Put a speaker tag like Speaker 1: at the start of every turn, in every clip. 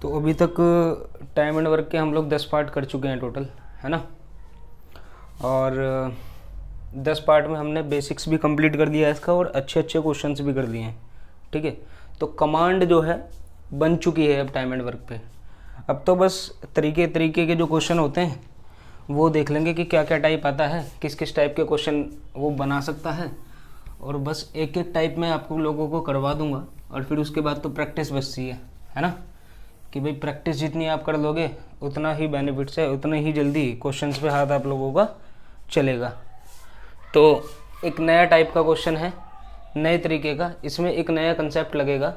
Speaker 1: तो अभी तक टाइम एंड वर्क के हम लोग 10 पार्ट कर चुके हैं टोटल, है ना। और 10 पार्ट में हमने बेसिक्स भी कंप्लीट कर दिया है इसका और अच्छे अच्छे क्वेश्चंस भी कर दिए हैं, ठीक है। तो कमांड जो है बन चुकी है अब टाइम एंड वर्क पे। अब तो बस तरीके तरीके के जो क्वेश्चन होते हैं वो देख लेंगे कि क्या क्या टाइप आता है, किस किस टाइप के क्वेश्चन वो बना सकता है, और बस एक एक टाइप में आपको लोगों को करवा दूंगा। और फिर उसके बाद तो प्रैक्टिस बचती है ना, कि भाई प्रैक्टिस जितनी आप कर लोगे उतना ही बेनिफिट्स है, उतने ही जल्दी क्वेश्चंस पे हाथ आप लोगों का चलेगा। तो एक नया टाइप का क्वेश्चन है, नए तरीके का, इसमें एक नया कंसेप्ट लगेगा।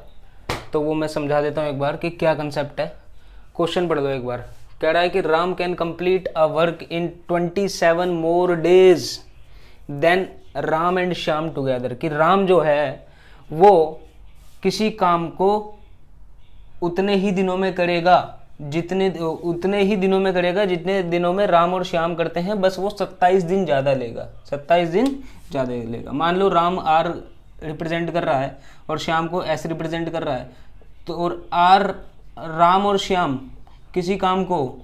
Speaker 1: तो वो मैं समझा देता हूँ एक बार कि क्या कंसेप्ट है। क्वेश्चन पढ़ लो एक बार। कह रहा है कि Ram can complete a work in 27 more days than Ram and Shyam together. कि राम जो है वो किसी काम को उतने ही दिनों में करेगा जितने दिनों में राम और श्याम करते हैं, बस वो 27 दिन ज़्यादा लेगा, 27 दिन ज़्यादा लेगा। मान लो राम आर रिप्रेजेंट कर रहा है और श्याम को एस रिप्रेजेंट कर रहा है, तो और आर राम और श्याम किसी काम को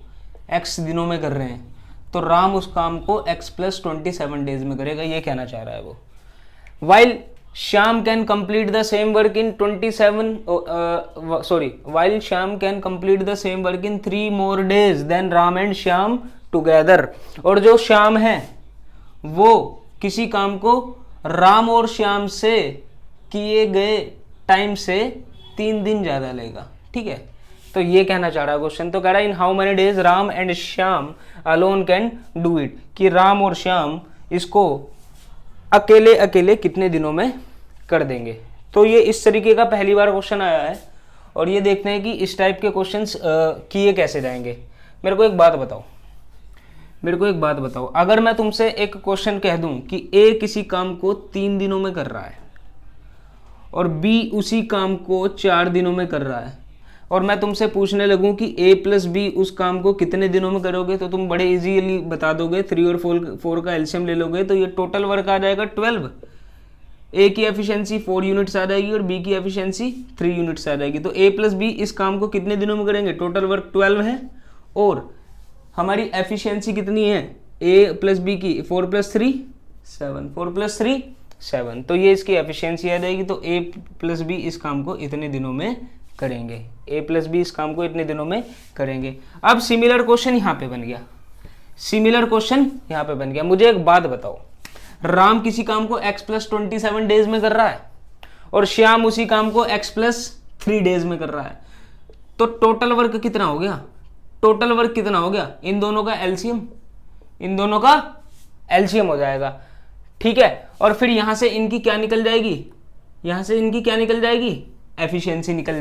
Speaker 1: एक्स दिनों में कर रहे हैं, तो राम उस काम को x + 27 डेज में करेगा, ये कहना चाह रहा है वो। While Shyam can complete the same work in 3 more days than Ram and Shyam together. और जो श्याम है वो किसी काम को राम और श्याम से किए गए टाइम से 3 दिन ज्यादा लेगा, ठीक है। तो ये कहना चाह रहा है क्वेश्चन। तो कह रहा है in how many days Ram and Shyam alone can do it, कि राम और श्याम इसको अकेले अकेले कितने दिनों में कर देंगे। तो ये इस तरीके का पहली बार क्वेश्चन आया है, और ये देखते हैं कि इस टाइप के क्वेश्चंस किए कैसे जाएंगे। मेरे को एक बात बताओ, अगर मैं तुमसे एक क्वेश्चन कह दूं कि ए किसी काम को 3 दिनों में कर रहा है और बी उसी काम को 4 दिनों में कर रहा है, और मैं तुमसे पूछने लगूं कि a + b उस काम को कितने दिनों में करोगे, तो तुम बड़े इजीली बता दोगे। 3 और 4 का एलसीएम ले लोगे तो ये टोटल वर्क आ जाएगा 12। a की एफिशिएंसी 4 यूनिट्स आ जाएगी और b की एफिशिएंसी 3 यूनिट्स आ जाएगी। तो a + b इस काम को कितने दिनों में करेंगे, टोटल वर्क 12 है, और हमारी एफिशिएंसी कितनी है a + b की 4 + 3 7, 4 + 3 7, तो ये इसकी एफिशिएंसी आ जाएगी। तो a + b इस काम को इतने दिनों में करेंगे, a + b इस काम को इतने दिनों में करेंगे। अब सिमिलर क्वेश्चन यहाँ पे बन गया, मुझे एक बात बताओ, राम किसी काम को x + 27 डेज में कर रहा है और श्याम उसी काम को x + 3 डेज में कर रहा है, तो टोटल वर्क कितना हो गया, इन दोनों का एलसीएम हो जाएगा, ठीक है। और फिर यहां से इनकी क्या निकल जाएगी, एफिशिएंसी निकल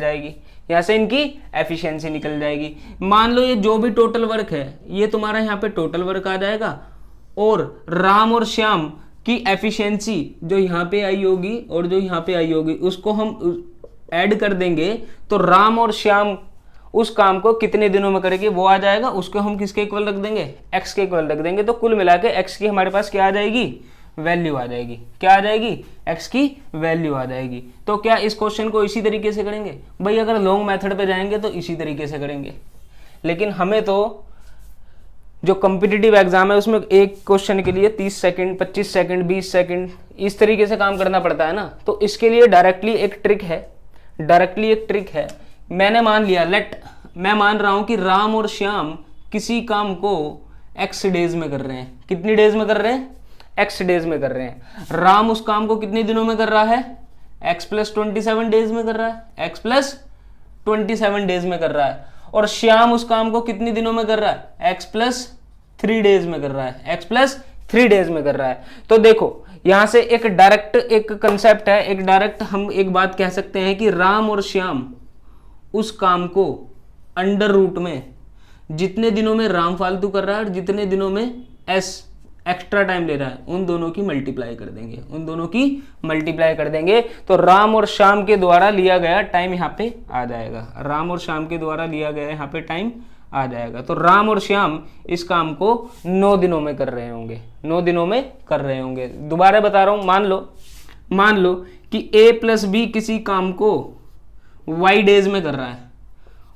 Speaker 1: जाएगी, मान लो ये जो भी टोटल वर्क है ये तुम्हारा यहाँ पे टोटल वर्क आ जाएगा, और राम और श्याम की एफिशिएंसी जो यहाँ पे आई होगी और जो यहाँ पे आई होगी उसको हम ऐड कर देंगे, तो राम और श्याम उस काम को कितने दिनों में करेंगे वो आ जाएगा, उसको हम किसके इक्वल रख देंगे, x के इक्वल रख देंगे। तो कुल मिला के x की हमारे पास क्या आ जाएगी, वैल्यू आ जाएगी, x की वैल्यू आ जाएगी। तो क्या इस क्वेश्चन को इसी तरीके से करेंगे भाई, अगर लॉन्ग मेथड पे जाएंगे तो इसी तरीके से करेंगे, लेकिन हमें तो जो कॉम्पिटिटिव एग्जाम है उसमें एक क्वेश्चन के लिए 30 सेकंड 25 सेकंड 20 सेकंड इस तरीके से काम करना पड़ता है ना। तो इसके लिए डायरेक्टली एक ट्रिक है। मैं मान रहा हूं कि राम और श्याम किसी काम को x डेज में कर रहे हैं, कितनी डेज में कर रहे हैं, x डेज में कर रहे हैं। राम उस काम को कितने दिनों में कर रहा है, x + 27 डेज में कर रहा है, x + 27 डेज में कर रहा है, और श्याम उस काम को कितने दिनों में कर रहा है, x + 3 डेज में कर रहा है, तो देखो यहां से एक डायरेक्ट कंसेप्ट है, हम एक बात कह सकते हैं कि राम और श्याम उस काम को अंडर रूट में जितने दिनों में राम फालतू कर रहा है और जितने दिनों में एस एक्स्ट्रा टाइम ले रहा है उन दोनों की मल्टीप्लाई कर देंगे, तो राम और श्याम के द्वारा लिया गया टाइम यहाँ पे आ जाएगा। तो राम और श्याम इस काम को 9 दिनों में कर रहे होंगे। दोबारा बता रहा हूं, मान लो कि a + b किसी काम को y डेज में कर रहा है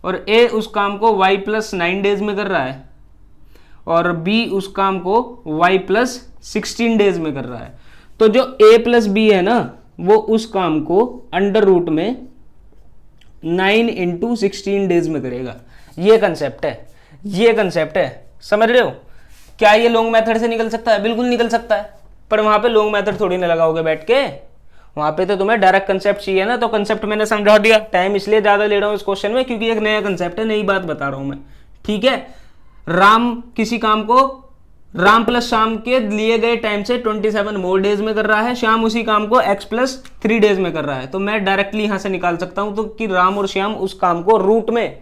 Speaker 1: और ए उस काम को y प्लस 9 डेज में कर रहा है और बी उस काम को y प्लस 16 डेज में कर रहा है। तो जो a प्लस बी है ना वो उस काम को अंडर रूट में 9 इंटू 16 डेज में करेगा। ये कंसेप्ट है, ये कंसेप्ट है, समझ रहे हो? क्या ये लॉन्ग मेथड से निकल सकता है? बिल्कुल निकल सकता है, पर वहां पे लॉन्ग मेथड थोड़ी ना लगाओगे बैठ के, वहां पे तो तुम्हें डायरेक्ट कंसेप्ट चाहिए ना। तो कंसेप्ट मैंने समझा दिया। टाइम इसलिए ज्यादा ले रहा हूं इस क्वेश्चन में क्योंकि एक नया कंसेप्ट है, नई बात बता रहा हूं मैं, ठीक है। राम किसी काम को राम प्लस श्याम के लिए गए टाइम से 27 मोर डेज में कर रहा है, श्याम उसी काम को x प्लस 3 डेज में कर रहा है। तो मैं डायरेक्टली यहां से निकाल सकता हूं तो कि राम और श्याम उस काम को रूट में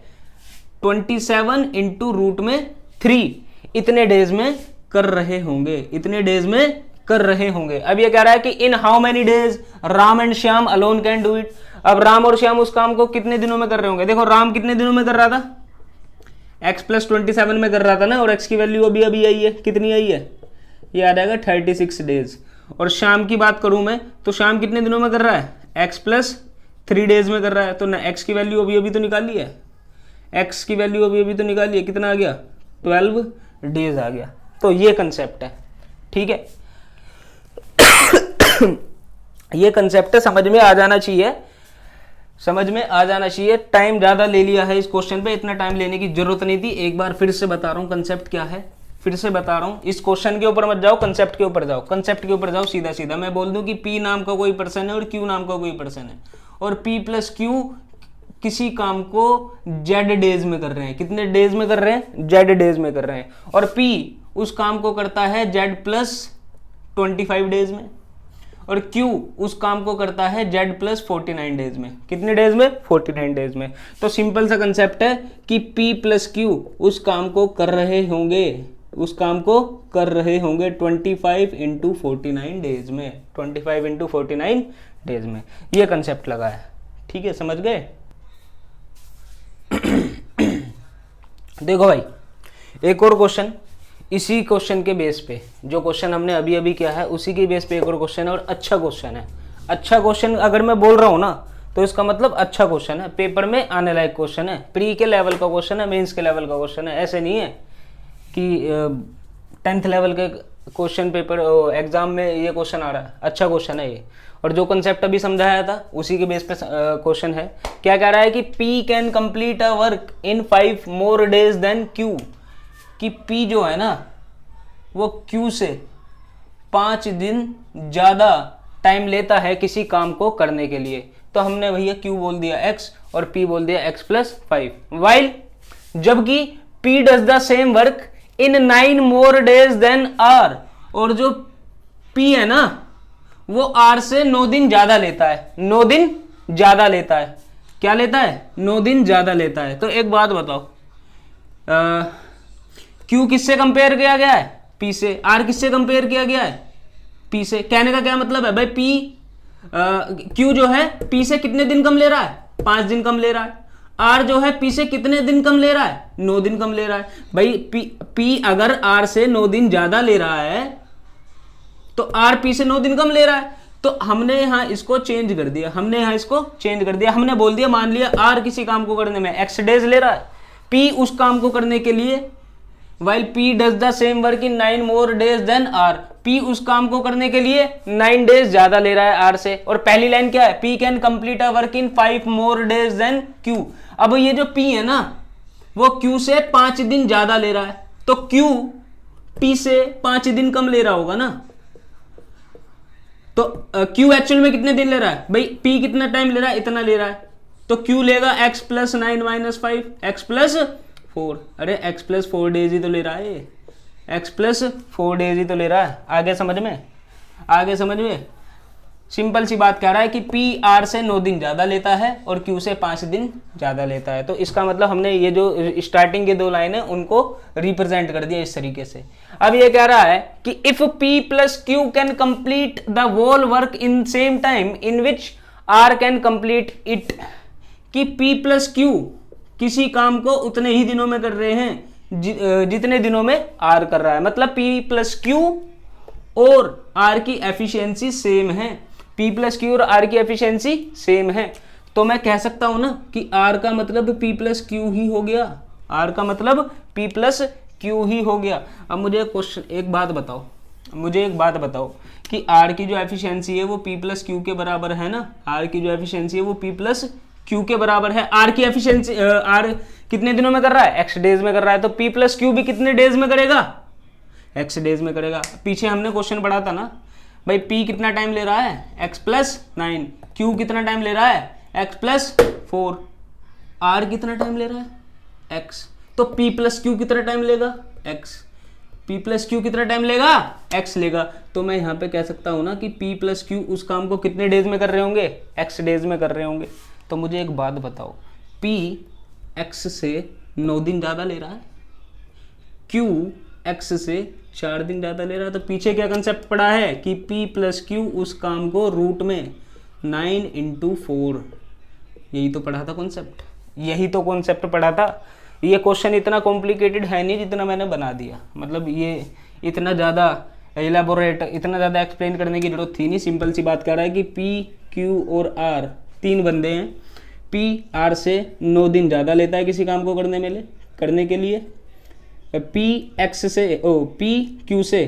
Speaker 1: 27 इंटू रूट में 3 इतने डेज में कर रहे होंगे, इतने डेज में कर रहे होंगे। अब ये कह रहा है कि in how many days Ram and Shyam alone can do it. अब राम और श्याम उस काम को कितने दिनों में कर रहे होंगे? देखो राम कितने दिनों में कर रहा था? x प्लस 27 में कर रहा था ना, और x की वैल्यू अभी अभी आई है, कितनी आई है? ये आ जाएगा 36 डेज। और शाम की बात करूं मैं तो शाम कितने दिनों में कर रहा है? x प्लस 3 डेज में कर रहा है। तो ना x की वैल्यू अभी अभी तो निकाली है, x की वैल्यू अभी अभी तो निकाली है, कितना आ गया? 12 डेज आ गया। तो ये कंसेप्ट है, ठीक है। ये कंसेप्ट है, समझ में आ जाना चाहिए, समझ में आ जाना चाहिए। टाइम ज्यादा ले लिया है इस क्वेश्चन पे, इतना टाइम लेने की जरूरत नहीं थी। एक बार फिर से बता रहा हूँ कंसेप्ट क्या है, फिर से बता रहा हूँ। इस क्वेश्चन के ऊपर मत जाओ, कंसेप्ट के ऊपर जाओ, कंसेप्ट के ऊपर जाओ सीधा सीधा। मैं बोल दूं कि P नाम का कोई पर्सन है और Q नाम का कोई पर्सन है, और P प्लस Q किसी काम को Z डेज में कर रहे हैं। कितने डेज में कर रहे हैं? Z डेज में कर रहे हैं। और P उस काम को करता है Z प्लस 25 डेज में, और Q उस काम को करता है Z प्लस 49 डेज में। कितने डेज में? 49 डेज में। तो सिंपल सा कंसेप्ट है कि P प्लस Q उस काम को कर रहे होंगे, उस काम को कर रहे होंगे 25 इंटू 49 डेज में, 25 इंटू 49 डेज में। ये कंसेप्ट लगा है, ठीक है, समझ गए? देखो भाई, एक और क्वेश्चन इसी क्वेश्चन के बेस पे, जो क्वेश्चन हमने अभी अभी किया है उसी के बेस पे एक और क्वेश्चन है, और अच्छा क्वेश्चन है। अच्छा क्वेश्चन अगर मैं बोल रहा हूँ ना तो इसका मतलब अच्छा क्वेश्चन है, पेपर में आने लायक क्वेश्चन है, प्री के लेवल का क्वेश्चन है, मेंस के लेवल का क्वेश्चन है। ऐसे नहीं है कि 10th लेवल के क्वेश्चन पेपर एग्जाम में ये क्वेश्चन आ रहा है। अच्छा क्वेश्चन है ये, और जो कंसेप्ट अभी समझाया था उसी के बेस पे क्वेश्चन है। क्या कह रहा है कि P can complete a work in 5 more days than Q, कि P जो है ना वो Q से 5 दिन ज्यादा टाइम लेता है किसी काम को करने के लिए। तो हमने भैया Q बोल दिया x और P बोल दिया x प्लस 5, वाइल जबकि P does the same work in 9 more days than R, और जो P है ना वो R से 9 दिन ज्यादा लेता है, 9 दिन ज्यादा लेता है। क्या लेता है? 9 दिन ज्यादा लेता है। तो एक बात बताओ, Q किससे कंपेयर किया गया है? P से। R किससे कंपेयर किया गया है? P से। कहने का क्या मतलब है भाई? Q जो है P से कितने दिन कम ले रहा है? 5 दिन कम ले रहा है। R जो है P से कितने दिन कम ले रहा है? 9 दिन कम ले रहा है। भाई P अगर R से 9 दिन ज्यादा ले रहा है तो R P से 9 दिन कम ले रहा है। तो हमने यहां इसको चेंज कर दिया, हमने बोल दिया, मान लिया R किसी काम को करने में x डेज ले रहा है, P उस काम को करने के लिए while P does the same work in 9 more days than R, P उस काम को करने के लिए 9 डेज ज्यादा ले रहा है R से। और पहली लाइन क्या है? P can complete a work in 5 more days than Q। अब ये जो P है ना वो Q से 5 दिन ज्यादा ले रहा है, तो Q P से 5 दिन कम ले रहा होगा ना। तो Q एक्चुअल में कितने दिन ले रहा है? भाई P कितना टाइम ले रहा है? इतना ले रहा है। तो Q लेगा x plus 9 minus 5, x plus 4। अरे x प्लस 4 डेज ही तो ले रहा है, x प्लस 4 डेज ही तो ले रहा है। आगे समझ में? आगे समझ में? सिंपल सी बात कह रहा है कि P R से 9 दिन ज्यादा लेता है और Q से 5 दिन ज्यादा लेता है। तो इसका मतलब हमने ये जो स्टार्टिंग के 2 लाइन है उनको रिप्रेजेंट कर दिया इस तरीके से। अब ये कह रहा है कि if P plus Q can complete the whole work in same time in which R can complete it, कि P प्लस Q किसी काम को उतने ही दिनों में कर रहे हैं जितने दिनों में R कर रहा है। मतलब P प्लस Q और R की एफिशिएंसी सेम है, P प्लस Q और R की एफिशिएंसी सेम है। तो मैं कह सकता हूं ना कि आर का मतलब पी प्लस क्यू ही हो गया, आर का मतलब पी प्लस क्यू ही हो गया। अब मुझे एक बात बताओ कि आर की जो एफिशिएंसी है वो पी प्लस क्यू के बराबर है ना, आर की जो एफिशिएंसी है वो पी प्लस क्यू के बराबर है। आर की एफिशिएंसी आर कितने दिनों में कर रहा है, एक्स डेज में कर रहा है, तो पी प्लस क्यू भी कितने डेज में करेगा, एक्स डेज में करेगा। पीछे हमने क्वेश्चन पढ़ा था ना भाई, पी कितना टाइम ले रहा है, एक्स प्लस 9, क्यू कितना टाइम ले रहा है, एक्स प्लस 4, आर कितना टाइम ले रहा है, एक्स, तो पी प्लस क्यू कितना टाइम लेगा, एक्स, पी प्लस क्यू कितना टाइम लेगा, एक्स लेगा। तो मैं यहाँ पे कह सकता हूँ ना कि पी प्लस क्यू उस काम को कितने डेज में कर रहे होंगे, एक्स डेज में कर रहे होंगे। तो मुझे एक बात बताओ, पी एक्स से 9 दिन ज़्यादा ले रहा है, क्यू एक्स से 4 दिन ज़्यादा ले रहा है, तो पीछे क्या कंसेप्ट पड़ा है कि P प्लस क्यू उस काम को रूट में 9 × 4, यही तो पढ़ा था कॉन्सेप्ट, यही तो कॉन्सेप्ट पढ़ा था। ये क्वेश्चन इतना कॉम्प्लिकेटेड है नहीं जितना मैंने बना दिया, मतलब ये इतना ज़्यादा एलाबोरेट, इतना ज़्यादा एक्सप्लेन करने की जरूरत थी नहीं। सिंपल सी बात कर रहा है कि P, Q और R 3 बंदे हैं, P R से 9 दिन ज़्यादा लेता है किसी काम को करने के लिए, P Q से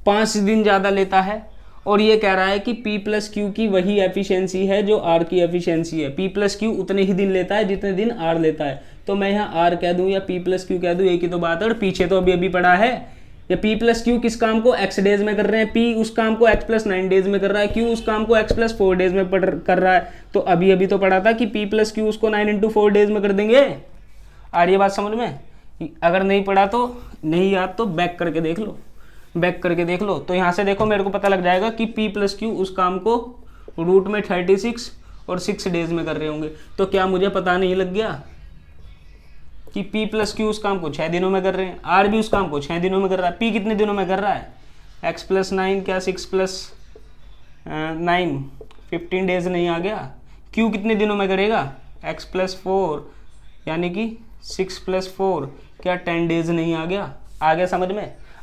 Speaker 1: 5 दिन ज़्यादा लेता है, और ये कह रहा है कि P प्लस क्यू की वही एफिशिएंसी है जो R की एफिशिएंसी है। P प्लस क्यू उतने ही दिन लेता है जितने दिन R लेता है, तो मैं यहाँ R कह दूँ या P प्लस क्यू कह दूँ, एक ही तो बात है। और पीछे तो अभी पढ़ा है, या P प्लस क्यू किस काम को x डेज में कर रहे हैं, P उस काम को x प्लस 9 डेज में कर रहा है, Q उस काम को x प्लस 4 डेज में कर रहा है। तो अभी तो पढ़ा था कि P प्लस क्यू उसको 9 × 4 डेज में कर देंगे। आ रही है बात समझ में? अगर नहीं पढ़ा तो नहीं याद तो बैक करके देख लो, तो यहाँ से देखो मेरे को पता लग जाएगा कि P प्लस क्यू उस काम को रूट में 36 और 6 डेज में कर रहे होंगे। तो क्या मुझे पता नहीं लग गया कि P प्लस क्यू उस काम को 6 दिनों में कर रहे हैं, R भी उस काम को 6 दिनों में कर रहा है, P कितने दिनों में कर रहा है, x प्लस 9 क्या 6 प्लस 9 15 डेज नहीं आ गया, Q कितने दिनों में करेगा, x प्लस 4 यानी कि 6 प्लस 4 क्या 10 डेज नहीं आ गया।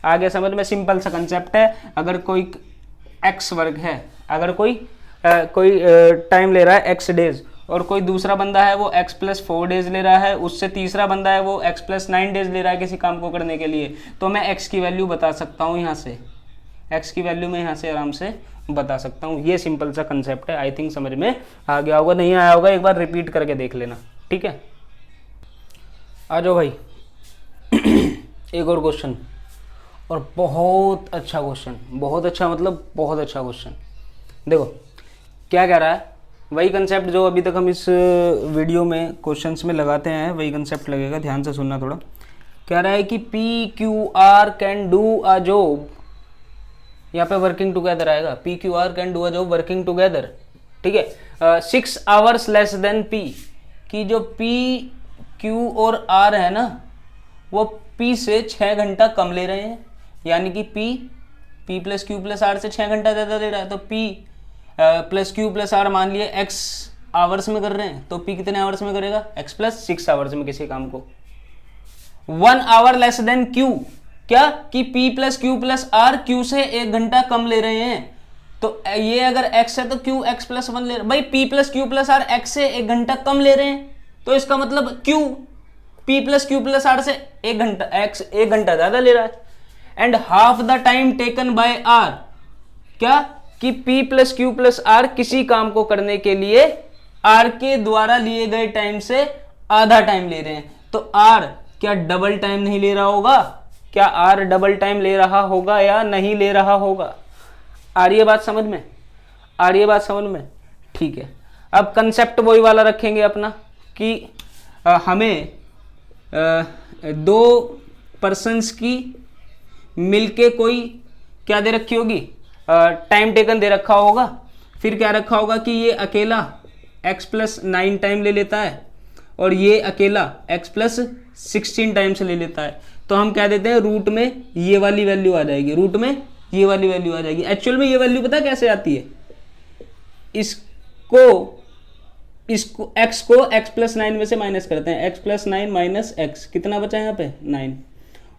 Speaker 1: आगे समझ में सिंपल सा कंसेप्ट है। अगर कोई x वर्ग है, अगर कोई टाइम ले रहा है x डेज, और कोई दूसरा बंदा है वो x प्लस 4 डेज ले रहा है, उससे तीसरा बंदा है वो x प्लस 9 डेज ले रहा है किसी काम को करने के लिए, तो मैं x की वैल्यू बता सकता हूँ यहाँ से, x की वैल्यू मैं यहाँ से आराम से बता सकता हूँ। ये सिंपल सा कंसेप्ट है, आई थिंक समझ में आ गया होगा, नहीं आया होगा एक बार रिपीट करके देख लेना, ठीक है। आ जाओ भाई एक और क्वेश्चन, और बहुत अच्छा क्वेश्चन, बहुत अच्छा क्वेश्चन। देखो क्या कह रहा है, वही कंसेप्ट जो अभी तक हम इस वीडियो में क्वेश्चंस में लगाते हैं वही कंसेप्ट लगेगा, ध्यान से सुनना थोड़ा। कह रहा है कि PQR can do a job, यहाँ पे वर्किंग टुगेदर आएगा, PQR can do a job working together, ठीक है, 6 आवर्स लेस देन P, कि जो P Q और R है ना वो P से 6 घंटा कम ले रहे हैं, यानी कि P plus Q plus R से 6 घंटा ज़्यादा ले रहा है, तो P plus Q plus R मान लिए x आवर्स में कर रहे हैं, तो P कितने आवर्स में करेगा, x प्लस 6 आवर्स में किसी काम को। 1 आवर लेस देन Q, क्या कि P plus Q plus R Q से 1 घंटा कम ले रहे हैं, तो ये अगर x है तो Q x प्लस 1 ले रहा है, भाई P plus Q plus R x से 1 घंटा कम ले रहे हैं, तो इसका मतलब Q P plus Q plus R से 1 घंटा x 1 घंटा ज्यादा ले रहा है। And half the time taken by R, क्या कि P plus Q plus R किसी काम को करने के लिए R के द्वारा लिए गए टाइम से आधा टाइम ले रहे हैं, तो R क्या डबल टाइम नहीं ले रहा होगा, क्या R डबल टाइम ले रहा होगा या नहीं ले रहा होगा। आ रही है बात समझ में, ठीक है। अब कंसेप्ट वही वाला रखेंगे अपना कि हमें 2 पर्सन्स की मिलके कोई क्या दे रखी होगी, टाइम टेकन दे रखा होगा, फिर क्या रखा होगा कि ये अकेला x प्लस 9 टाइम ले लेता है और ये अकेला x प्लस 16 टाइम से ले लेता है, तो हम क्या देते हैं रूट में ये वाली वैल्यू आ जाएगी, एक्चुअल में ये वैल्यू पता कैसे आती है, इसको x को x प्लस 9 में से माइनस करते हैं, x प्लस 9 माइनस x कितना बचा यहाँ पे 9,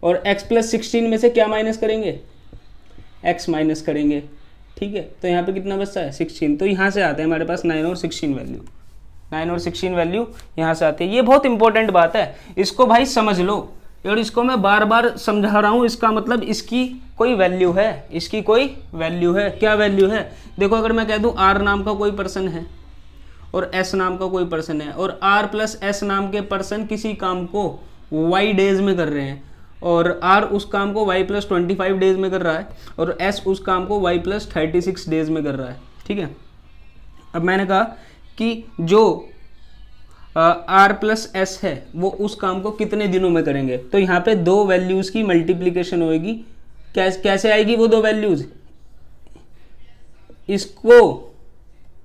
Speaker 1: और x प्लस 16 में से क्या माइनस करेंगे, x माइनस करेंगे, ठीक है, तो यहाँ पे कितना बचता है 16, तो यहाँ से आते हैं हमारे पास 9 और 16 वैल्यू, 9 और 16 वैल्यू यहाँ से आती है। ये बहुत इंपॉर्टेंट बात है, इसको भाई समझ लो, और इसको मैं बार बार समझा रहा हूँ। इसका मतलब इसकी कोई वैल्यू है, इसकी कोई वैल्यू है। क्या वैल्यू है? देखो अगर मैं कह दूँ R नाम का कोई पर्सन है और S नाम का कोई पर्सन है, और R प्लस S नाम के पर्सन किसी काम को Y डेज में कर रहे हैं, और R उस काम को Y प्लस 25 डेज में कर रहा है, और S उस काम को Y प्लस 36 डेज में कर रहा है। ठीक है, अब मैंने कहा कि जो R प्लस S है वो उस काम को कितने दिनों में करेंगे, तो यहाँ पे दो वैल्यूज़ की मल्टीप्लिकेशन होएगी। कैसे आएगी वो दो वैल्यूज़? इसको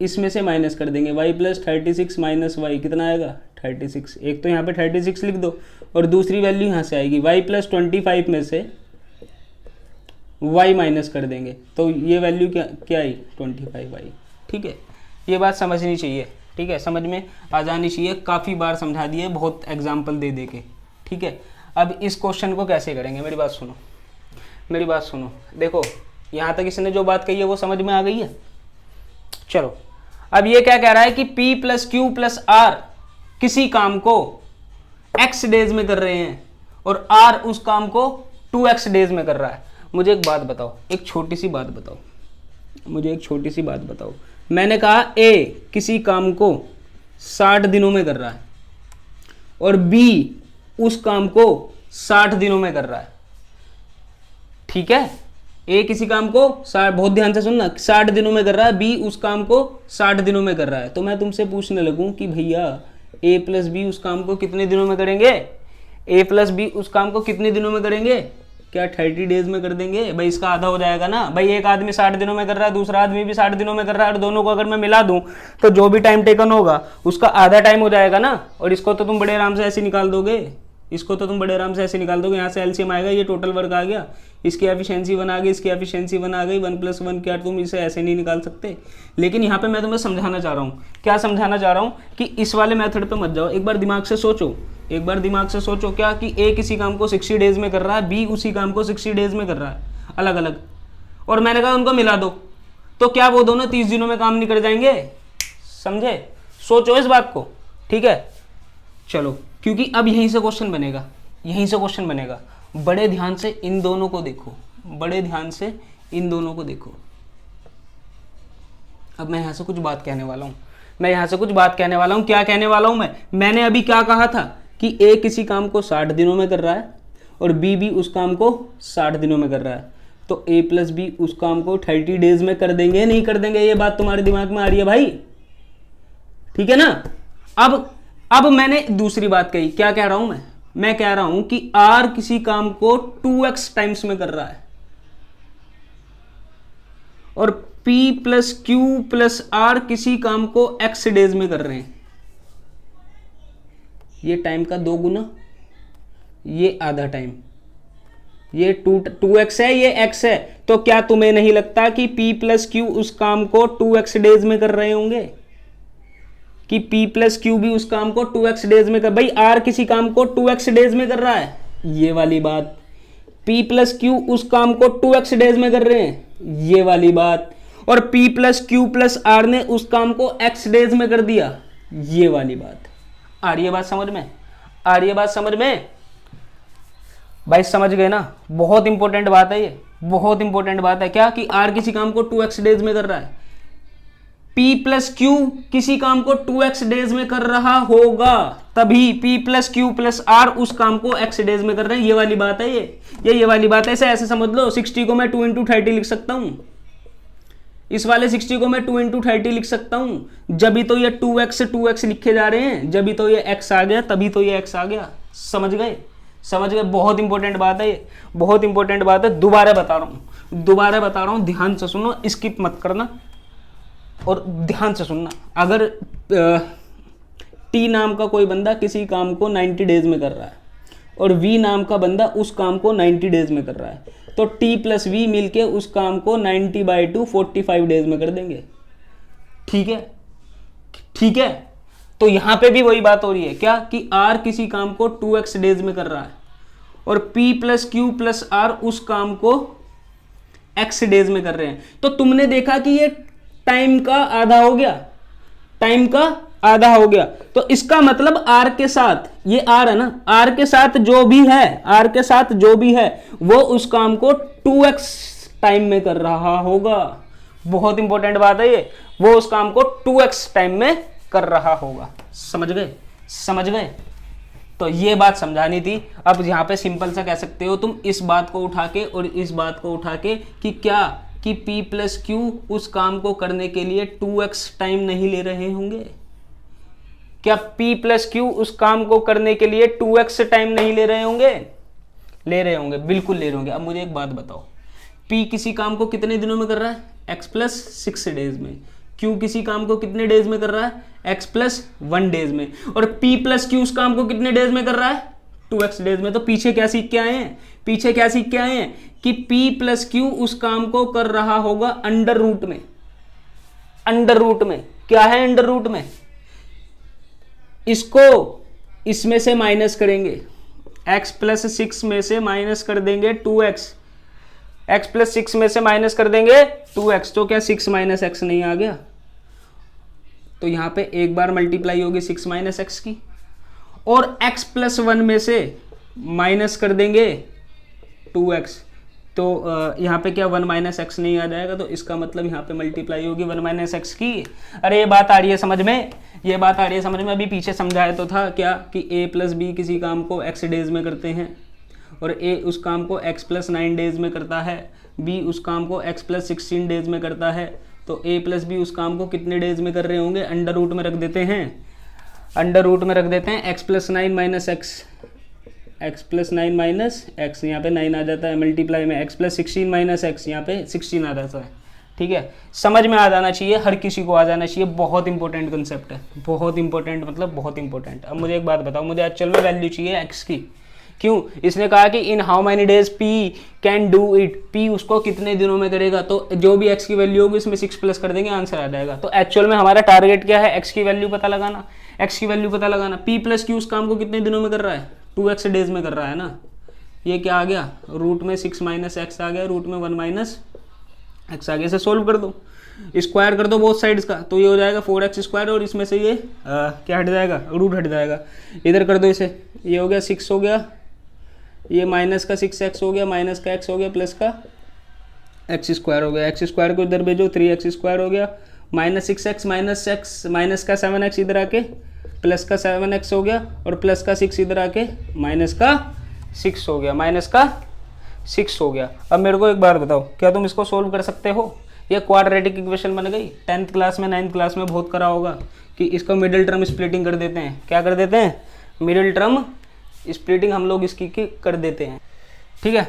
Speaker 1: इसमें से माइनस कर देंगे, y प्लस 36 माइनस वाई कितना आएगा 36। एक तो यहाँ पे 36 लिख दो, और दूसरी वैल्यू यहाँ से आएगी y प्लस 25 में से y माइनस कर देंगे, तो ये वैल्यू क्या आई 25y। ठीक है, ये बात समझनी चाहिए। ठीक है, समझ में आ जानी चाहिए, काफ़ी बार समझा दिए बहुत एग्जाम्पल दे के। ठीक है, अब इस क्वेश्चन को कैसे करेंगे, मेरी बात सुनो, मेरी बात सुनो। देखो यहाँ तक इसने जो बात कही है वो समझ में आ गई है। चलो अब ये क्या कह रहा है कि P plus Q plus R किसी काम को X डेज में कर रहे हैं और R उस काम को 2X डेज में कर रहा है। मुझे एक बात बताओ, एक छोटी सी बात बताओ, मुझे एक छोटी सी बात बताओ। मैंने कहा A किसी काम को 60 दिनों में कर रहा है और B उस काम को 60 दिनों में कर रहा है। ठीक है, ए किसी काम को बहुत ध्यान से सुनना 60 दिनों में कर रहा है, बी उस काम को 60 दिनों में कर रहा है। तो मैं तुमसे पूछने लगूं कि भैया ए प्लस बी उस काम को कितने दिनों में करेंगे, ए प्लस बी उस काम को कितने दिनों में करेंगे? क्या 30 डेज में कर देंगे? भाई इसका आधा हो जाएगा ना। भाई एक आदमी 60 दिनों में कर रहा है, दूसरा आदमी भी 60 दिनों में कर रहा है, और दोनों को अगर मैं मिला दूं तो जो भी टाइम टेकन होगा उसका आधा टाइम हो जाएगा ना। और इसको तो तुम बड़े आराम से ऐसे निकाल दोगे, इसको तो तुम बड़े आराम से ऐसे निकाल दोगे। यहाँ से एलसीएम आएगा, ये टोटल वर्क आ गया, इसकी एफिशिएंसी 1 आ गई, इसकी एफिशिएंसी 1 आ गई, 1 + 1 क्या तुम इसे ऐसे नहीं निकाल सकते? लेकिन यहाँ पे मैं तुम्हें समझाना चाह रहा हूँ, क्या समझाना चाह रहा हूँ कि इस वाले मेथड पे मत जाओ। एक बार दिमाग से सोचो, एक बार दिमाग से सोचो क्या कि ए किसी काम को 60 डेज में कर रहा है, बी उसी काम को 60 डेज में कर रहा है, अलग अलग, और मैंने कहा उनको मिला दो, तो क्या वो दोनों 30 दिनों में काम नहीं कर जाएंगे? समझे? सोचो इस बात को। ठीक है, चलो, क्योंकि अब यहीं से क्वेश्चन बनेगा, यहीं से क्वेश्चन बनेगा। बड़े ध्यान से इन दोनों को देखो, बड़े ध्यान से इन दोनों को देखो। अब मैं यहां से कुछ बात कहने वाला हूं, मैं यहां से कुछ बात कहने वाला हूं। क्या कहने वाला हूं मैंने अभी क्या कहा था कि ए किसी काम को 60 दिनों में कर रहा है और बी भी उस काम को 60 दिनों में कर रहा है, तो ए प्लस बी उस काम को 30 डेज में कर देंगे, नहीं कर देंगे? ये बात तुम्हारे दिमाग में आ रही है भाई? ठीक है ना। अब मैंने दूसरी बात कही, क्या कह रहा हूं मैं कह रहा हूं कि R किसी काम को 2x टाइम्स में कर रहा है और P plus Q plus R किसी काम को x डेज में कर रहे हैं। ये टाइम का 2 गुना, ये आधा टाइम, ये 2x है, ये x है। तो क्या तुम्हें नहीं लगता कि P प्लस क्यू उस काम को 2x डेज में कर रहे होंगे, कि P प्लस क्यू भी उस काम को 2x डेज में कर? भाई R किसी काम को 2x डेज में कर रहा है, ये वाली बात। P प्लस क्यू उस काम को 2x डेज में कर रहे हैं, ये वाली बात। और P plus Q plus R ने उस काम को x डेज में कर दिया, ये वाली बात। आ रही है बात समझ में? आ रही है बात समझ में? भाई समझ गए ना? बहुत इंपॉर्टेंट बात है ये, बहुत इंपॉर्टेंट बात है। क्या कि R किसी काम को 2x डेज में कर रहा है, P प्लस क्यू किसी काम को 2x डेज में कर रहा होगा, तभी P plus Q plus R उस काम को x डेज में कर रहे हैं। ये वाली बात है, ये वाली बात है। ऐसे समझ लो, 60 को मैं 2 × 30 लिख सकता हूं, इस वाले 60 को मैं 2 × 30 लिख सकता हूं। जब भी तो ये 2x लिखे जा रहे हैं, जब भी तो ये x आ गया, तभी तो ये x आ गया। समझ गए? समझ गए? बहुत इंपॉर्टेंट बात है ये, बहुत इंपॉर्टेंट बात है। दोबारा बता रहा हूं, ध्यान से सुनो, स्किप मत करना और ध्यान से सुनना। अगर T नाम का कोई बंदा किसी काम को 90 डेज में कर रहा है और V नाम का बंदा उस काम को 90 डेज में कर रहा है, तो T प्लस V मिलके उस काम को 90/2 45 डेज में कर देंगे। ठीक है, ठीक है। तो यहां पे भी वही बात हो रही है, क्या कि R किसी काम को 2x डेज में कर रहा है और P plus Q plus R उस काम को x डेज में कर रहे हैं, तो तुमने देखा कि ये टाइम का आधा हो गया, टाइम का आधा हो गया। तो इसका मतलब r के साथ, ये r है ना, r के साथ जो भी है, r के साथ जो भी है वो उस काम को 2x टाइम में कर रहा होगा। बहुत इंपॉर्टेंट बात है ये, वो उस काम को 2x टाइम में कर रहा होगा। समझ गए, समझ गए? तो ये बात समझानी थी। अब यहाँ पे सिंपल सा कह सकते हो तुम इस बात को उठा के और इस बात को उठा के कि क्या कि P प्लस क्यू उस काम को करने के लिए 2x टाइम नहीं ले रहे होंगे? क्या P प्लस क्यू उस काम को करने के लिए 2x टाइम नहीं ले रहे होंगे? ले रहे होंगे, बिल्कुल ले रहे होंगे। अब मुझे एक बात बताओ, P किसी काम को कितने दिनों में कर रहा है? x प्लस 6 डेज में। Q किसी काम को कितने डेज में कर रहा है? x प्लस 1 डेज में। और P प्लस Q उस काम को कितने डेज में कर रहा है? 2x डेज में। तो पीछे क्या सीख के आए हैं? पीछे क्या सीख के आए हैं कि P प्लस Q उस काम को कर रहा होगा अंडर रूट में। अंडर रूट में क्या है? अंडर रूट में इसको इसमें से माइनस करेंगे, x प्लस 6 में से माइनस कर देंगे 2x, x प्लस 6 में से माइनस कर देंगे 2x, तो क्या 6 माइनस एक्स नहीं आ गया? तो यहां पे एक बार मल्टीप्लाई होगी 6 माइनस एक्स की, और x प्लस 1 में से माइनस कर देंगे 2x, तो यहाँ पे क्या 1 माइनस एक्स नहीं आ जाएगा? तो इसका मतलब यहाँ पे मल्टीप्लाई होगी 1 माइनस एक्स की। अरे ये बात आ रही है समझ में? ये बात आ रही है समझ में? अभी पीछे समझाया तो था क्या कि a प्लस बी किसी काम को x डेज में करते हैं, और a उस काम को x प्लस 9 डेज में करता है, b उस काम को x प्लस 16 डेज में करता है। तो a प्लस बी उस काम को कितने डेज में कर रहे होंगे? अंडर रूट में रख देते हैं, अंडर रूट में रख देते हैं x plus 9 minus x, x plus 9 minus x, यहाँ पे 9 आ जाता है मल्टीप्लाई में, x प्लस 16 माइनस एक्स, यहाँ पे 16 आ जाता है। ठीक है, समझ में आ जाना चाहिए, हर किसी को आ जाना चाहिए। बहुत इंपॉर्टेंट कंसेप्ट है, बहुत इंपॉर्टेंट, मतलब बहुत इंपॉर्टेंट। अब मुझे एक बात बताओ, मुझे एक्चुअल में वैल्यू चाहिए x की। क्यों? इसने कहा कि in how many days P can do it, P उसको कितने दिनों में करेगा। तो जो भी x की वैल्यू होगी इसमें 6 प्लस कर देंगे, आंसर आ जाएगा। तो एक्चुअल में हमारा टारगेट क्या है? x की वैल्यू पता लगाना, x की वैल्यू पता लगाना। P प्लस क्यू उस काम को कितने दिनों में कर रहा है? 2x डेज में कर रहा है ना। ये क्या आ गया? रूट में 6 माइनस एक्स आ गया, रूट में 1 माइनस एक्स आ गया। इसे सोल्व कर दो, स्क्वायर कर दो बोथ साइड्स का, तो ये हो जाएगा 4x स्क्वायर, और इसमें से ये क्या हट जाएगा? रूट हट जाएगा। इधर कर दो इसे, ये हो गया 6 हो गया, ये माइनस का 6x हो गया, माइनस का x हो गया, प्लस का x स्क्वायर हो गया। x स्क्वायर को इधर भेजो, 3x स्क्वायर हो गया, minus 6x minus x, minus का 7x इधर आके प्लस का 7x हो गया, और प्लस का 6 इधर आके माइनस का 6 हो गया, माइनस का 6 हो गया। अब मेरे को एक बार बताओ, क्या तुम इसको सोल्व कर सकते हो? ये क्वाड्रेटिक इक्वेशन बन गई। 10th क्लास में 9th क्लास में बहुत करा होगा कि इसको मिडिल टर्म स्प्लिटिंग कर देते हैं। क्या कर देते हैं? मिडिल टर्म स्प्लिटिंग हम लोग इसकी कर देते हैं। ठीक है,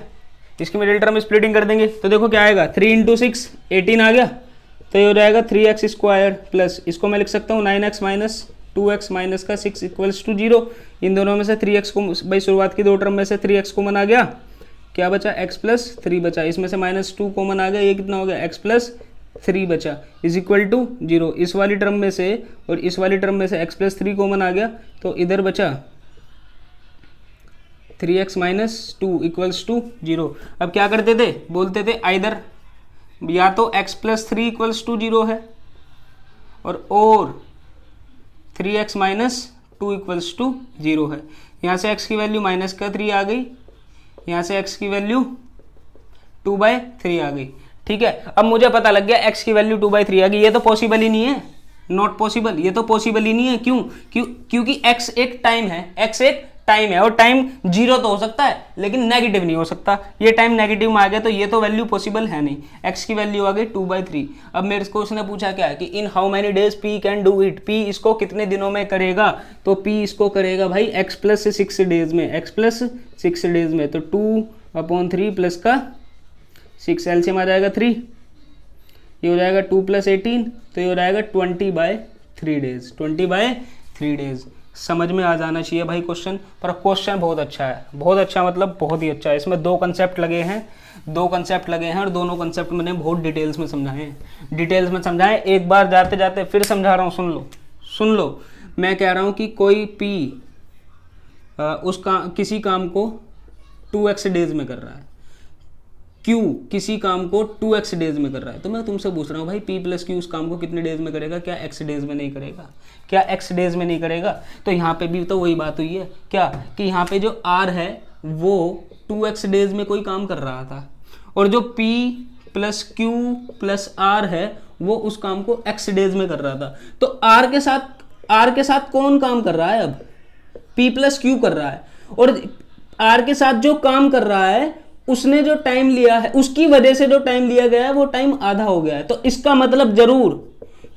Speaker 1: इसकी मिडिल टर्म स्प्लिटिंग कर देंगे तो देखो क्या आएगा, 3 इंटू 6 18 आ गया, तो ये हो जाएगा 3x स्क्वायर प्लस, इसको मैं लिख सकता हूँ 9x माइनस 2x माइनस का 6 इक्वल्स टू 0। इन दोनों में से 3x को, भाई शुरुआत की दो टर्म में से 3x कॉमन आ गया, क्या बचा? x प्लस 3 बचा, इसमें से माइनस 2 कॉमन आ गया, ये कितना हो गया? x प्लस 3 बचा इज इक्वल टू 0। इस वाली टर्म में से और इस वाली टर्म में से x प्लस 3 कॉमन आ गया, तो इधर बचा 3x माइनस 2 इक्वल्स टू 0। अब क्या करते थे? बोलते थे आइदर या तो x प्लस 3 इक्वल्स टू 0 है, और 3x माइनस 2 इक्वल्स टू 0 है। यहाँ से x की वैल्यू माइनस का 3 आ गई, यहाँ से x की वैल्यू 2/3 आ गई। ठीक है, अब मुझे पता लग गया x की वैल्यू 2/3 आ गई। ये तो पॉसिबल ही नहीं है, नॉट पॉसिबल, ये तो पॉसिबल ही नहीं है। क्योंकि x एक टाइम है, x एक टाइम है, और टाइम 0 तो हो सकता है लेकिन नेगेटिव नहीं हो सकता। ये टाइम नेगेटिव में आ गया तो ये तो वैल्यू पॉसिबल है नहीं। x की वैल्यू आ गई 2/3। अब मेरे को उसने पूछा क्या है कि in how many days P can do it, P इसको कितने दिनों में करेगा। तो P इसको करेगा भाई x प्लस 6 डेज में, x प्लस 6 डेज में, तो 2/3 प्लस का 6 एलसीएम आ जाएगा 3, ये हो जाएगा 2 प्लस 18, तो ये हो जाएगा 20/3 डेज, 20/3 डेज। समझ में आ जाना चाहिए भाई क्वेश्चन, पर क्वेश्चन बहुत अच्छा है, बहुत अच्छा, मतलब बहुत ही अच्छा है। इसमें 2 कंसेप्ट लगे हैं, 2 कंसेप्ट लगे हैं, और दोनों कंसेप्ट मैंने बहुत डिटेल्स में समझाए हैं, डिटेल्स में समझाए। एक बार जाते जाते फिर समझा रहा हूँ, सुन लो सुन लो। मैं कह रहा हूँ कि कोई P किसी काम को 2x डेज में कर रहा है, Q किसी काम को 2x डेज में कर रहा है, तो मैं तुमसे पूछ रहा हूँ भाई P प्लस Q उस काम को कितने डेज में करेगा? क्या x डेज में नहीं करेगा? क्या x डेज में नहीं करेगा? तो यहाँ पे भी तो वही बात हुई है क्या, कि यहाँ पे जो R है वो 2x डेज में कोई काम कर रहा था, और जो P plus Q plus R है वो उस काम को x डेज में कर रहा था। तो R के साथ कौन काम कर रहा है? अब P प्लस Q कर रहा है, और R के साथ जो काम कर रहा है उसने जो टाइम लिया है, उसकी वजह से जो टाइम लिया गया है वो टाइम आधा हो गया है। तो इसका मतलब जरूर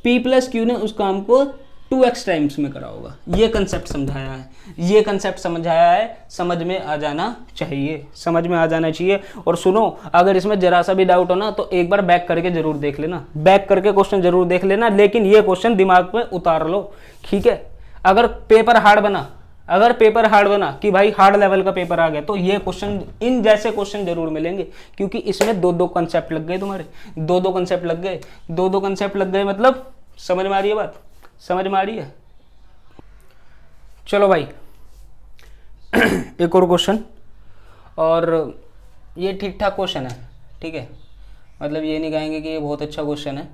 Speaker 1: P प्लस Q ने उस काम को 2x टाइम्स में करा होगा। ये कंसेप्ट समझाया है, ये कंसेप्ट समझाया है, समझ में आ जाना चाहिए, समझ में आ जाना चाहिए। और सुनो, अगर इसमें जरा सा भी डाउट हो ना तो एक बार बैक करके जरूर देख लेना, बैक करके क्वेश्चन जरूर देख लेना, लेकिन ये क्वेश्चन दिमाग में उतार लो, ठीक है। अगर पेपर हार्ड बना कि भाई हार्ड लेवल का पेपर आ गया, तो ये क्वेश्चन, इन जैसे क्वेश्चन जरूर मिलेंगे, क्योंकि इसमें दो कंसेप्ट लग गए तुम्हारे, दो कंसेप्ट लग गए, मतलब समझ में आ रही है बात, समझ में आ रही है। चलो भाई एक और क्वेश्चन, और ये ठीक ठाक क्वेश्चन है, ठीक है, मतलब ये नहीं कहेंगे कि ये बहुत अच्छा क्वेश्चन है,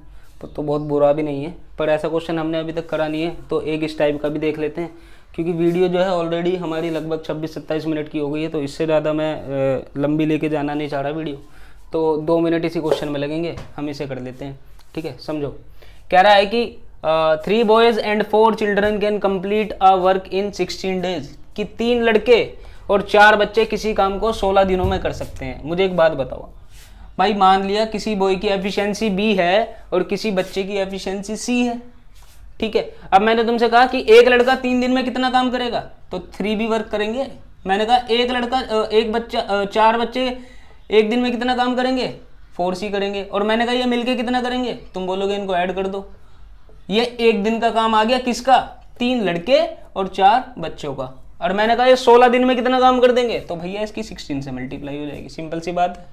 Speaker 1: तो बहुत बुरा भी नहीं है, पर ऐसा क्वेश्चन हमने अभी तक करा नहीं है, तो एक इस टाइप का भी देख लेते हैं, क्योंकि वीडियो जो है ऑलरेडी हमारी लगभग 26-27 मिनट की हो गई है, तो इससे ज़्यादा मैं लंबी लेके जाना नहीं चाह रहा वीडियो, तो 2 मिनट इसी क्वेश्चन में लगेंगे, हम इसे कर लेते हैं, ठीक है। समझो, कह रहा है कि 3 boys and 4 children can complete a work in 16 days, कि 3 लड़के और 4 बच्चे किसी काम को 16 दिनों में कर सकते हैं। मुझे एक बात बताओ भाई, मान लिया किसी बॉय की एफिशिएंसी B है और किसी बच्चे की एफिशिएंसी C है, ठीक है। अब मैंने तुमसे कहा कि एक लड़का 3 दिन में कितना काम करेगा, तो 3B वर्क करेंगे। मैंने कहा एक बच्चा 4 बच्चे एक दिन में कितना काम करेंगे, 4C करेंगे। और मैंने कहा ये मिलके कितना करेंगे, तुम बोलोगे इनको ऐड कर दो। ये एक दिन का काम आ गया किसका, 3 लड़के और 4 बच्चों का। और मैंने कहा ये 16 दिन में कितना काम कर देंगे, तो भैया इसकी 16 से मल्टीप्लाई हो जाएगी, सिंपल सी बात है।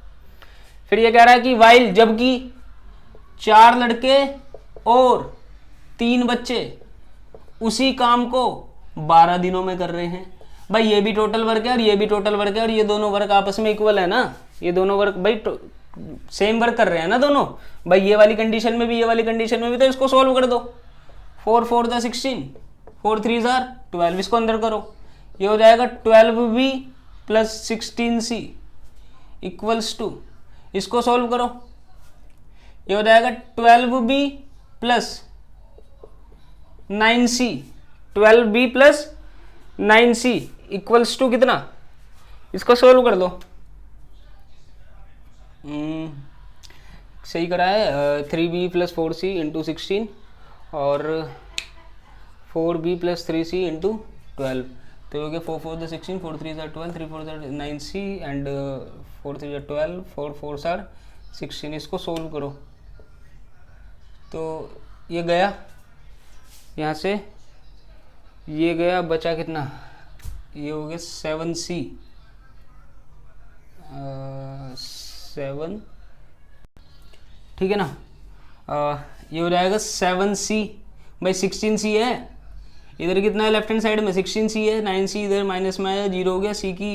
Speaker 1: फिर ये कह रहा है कि वाइल, जबकि 4 लड़के और 3 बच्चे उसी काम को 12 दिनों में कर रहे हैं। भाई ये भी टोटल वर्क है और ये भी टोटल वर्क है, और ये दोनों वर्क आपस में इक्वल है ना, ये दोनों वर्क भाई सेम वर्क कर रहे हैं ना दोनों। भाई ये वाली कंडीशन में भी ये वाली कंडीशन में भी, तो इसको सॉल्व कर दो। 4 4 16, 4 3 12, इसको अंदर करो, ये हो जाएगा 12B plus 16C equals to, इसको सॉल्व करो, ये हो जाएगा 12B plus 9C, 12B plus 9C equals to कितना, इसको सॉल्व कर दो। सही करा है, 3B प्लस 4C इंटू 16 और 4B प्लस 3C इंटू 12, तो हो गया 4 4 16, 4 3 12, 3 4 9C एंड 4 3 12, 4 4 16, इसको सोल्व करो। तो ये गया यहाँ से, ये गया, बचा कितना, ये हो गया 7C, 7, ठीक है ना। ये हो जाएगा 7C, भाई 16C है, इधर कितना है लेफ्ट हैंड साइड में 16C है, 9C इधर माइनस में आया, 0 हो गया। C की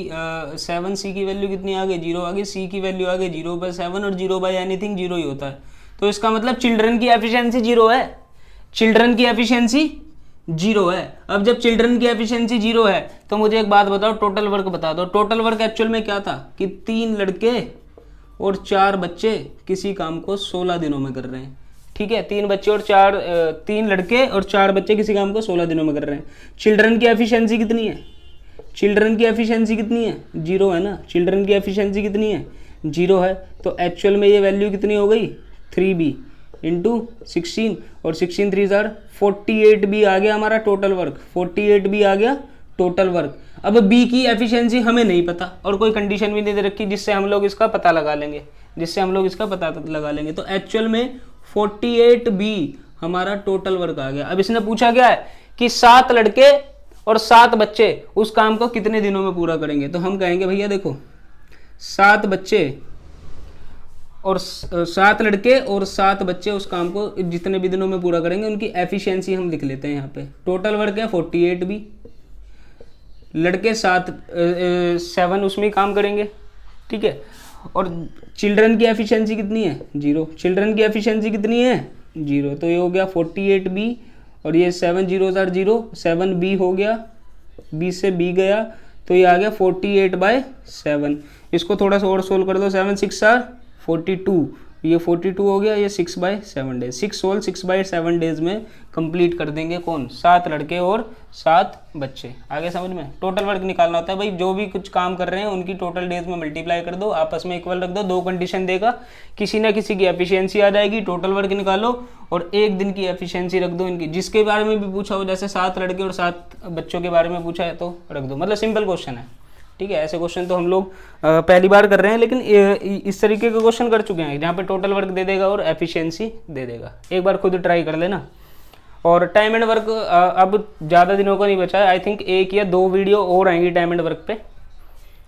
Speaker 1: 7C की वैल्यू कितनी आ गई, 0 आ गई। C की वैल्यू आ गई 0/7, और 0/एनीथिंग 0 ही होता है। तो इसका मतलब चिल्ड्रन की एफिशिएंसी 0 है, चिल्ड्रन की एफिशिएंसी 0 है। अब जब चिल्ड्रन की एफिशिएंसी 0 है तो मुझे एक बात बताओ, टोटल वर्क बता दो। टोटल वर्क एक्चुअल में क्या था कि 3 लड़के और 4 बच्चे किसी काम को 16 दिनों में कर रहे हैं, ठीक है। 3 लड़के और 4 बच्चे किसी काम को 16 दिनों में कर रहे हैं। चिल्ड्रन की एफिशिएंसी कितनी है, चिल्ड्रन की एफिशिएंसी कितनी है, 0 है ना। चिल्ड्रन की एफिशिएंसी कितनी है, 0 है। तो एक्चुअल में ये वैल्यू कितनी हो गई, 3B इंटू 16, और 16 3 48B आ गया हमारा टोटल वर्क, 48B आ गया टोटल वर्क। अब B की एफिशिएंसी हमें नहीं पता, और कोई कंडीशन भी नहीं दे रखी जिससे हम लोग इसका पता लगा लेंगे, तो एक्चुअल में 48B हमारा टोटल वर्क आ गया। अब इसने पूछा क्या है कि 7 लड़के और 7 बच्चे उस काम को कितने दिनों में पूरा करेंगे। तो हम कहेंगे भैया देखो, 7 लड़के और 7 बच्चे उस काम को जितने भी दिनों में पूरा करेंगे उनकी एफिशिएंसी हम लिख लेते हैं यहाँ पे। टोटल वर्क है 48B, लड़के 7 उसमें काम करेंगे, ठीक है। और चिल्ड्रन की एफिशिएंसी कितनी है 0, चिल्ड्रन की एफिशिएंसी कितनी है 0, तो ये हो गया 48B और ये 7 0 0, 7B हो गया, B से B गया तो ये आ गया 48/7। इसको थोड़ा सा और सोल्व कर दो, 7 6 42, ये 42 हो गया, ये 6/7 डेज, 6 सोल्व 6/7 डेज में कंप्लीट कर देंगे कौन, 7 लड़के और 7 बच्चे। आगे समझ में। टोटल वर्क निकालना होता है भाई, जो भी कुछ काम कर रहे हैं उनकी टोटल डेज में मल्टीप्लाई कर दो, आपस में इक्वल रख दो, 2 कंडीशन देगा, किसी ना किसी की एफिशिएंसी आ जाएगी, टोटल वर्क निकालो और 1 दिन की एफिशिएंसी रख दो इनकी, जिसके बारे में भी पूछा हो, जैसे 7 लड़के और 7 बच्चों के बारे में पूछा है तो रख दो, मतलब सिंपल क्वेश्चन है। ठीक है, ऐसे क्वेश्चन तो हम लोग पहली बार कर रहे हैं, लेकिन इस तरीके के क्वेश्चन कर चुके हैं जहाँ पे टोटल वर्क दे देगा और एफिशिएंसी दे देगा। एक बार खुद ट्राई कर लेना। और टाइम एंड वर्क अब ज़्यादा दिनों का नहीं बचा है, आई थिंक 1 या 2 वीडियो और आएंगी टाइम एंड वर्क पे,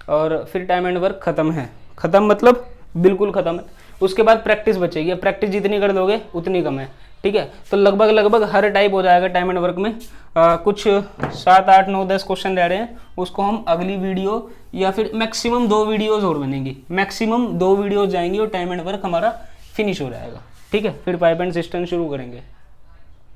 Speaker 1: और फिर टाइम एंड वर्क ख़त्म है, ख़त्म मतलब बिल्कुल ख़त्म है। उसके बाद प्रैक्टिस बचेगी, प्रैक्टिस जितनी कर दोगे उतनी कम है। ठीक है, तो लगभग हर टाइप हो जाएगा टाइम एंड वर्क में। कुछ 7 8 9 10 क्वेश्चन रह रहे हैं, उसको हम अगली वीडियो या फिर मैक्सिमम 2 वीडियोज़ और बनेंगी, मैक्सिमम 2 वीडियोज़ जाएंगी और टाइम एंड वर्क हमारा फिनिश हो जाएगा। ठीक है, फिर पाइप एंड सिस्टम शुरू करेंगे।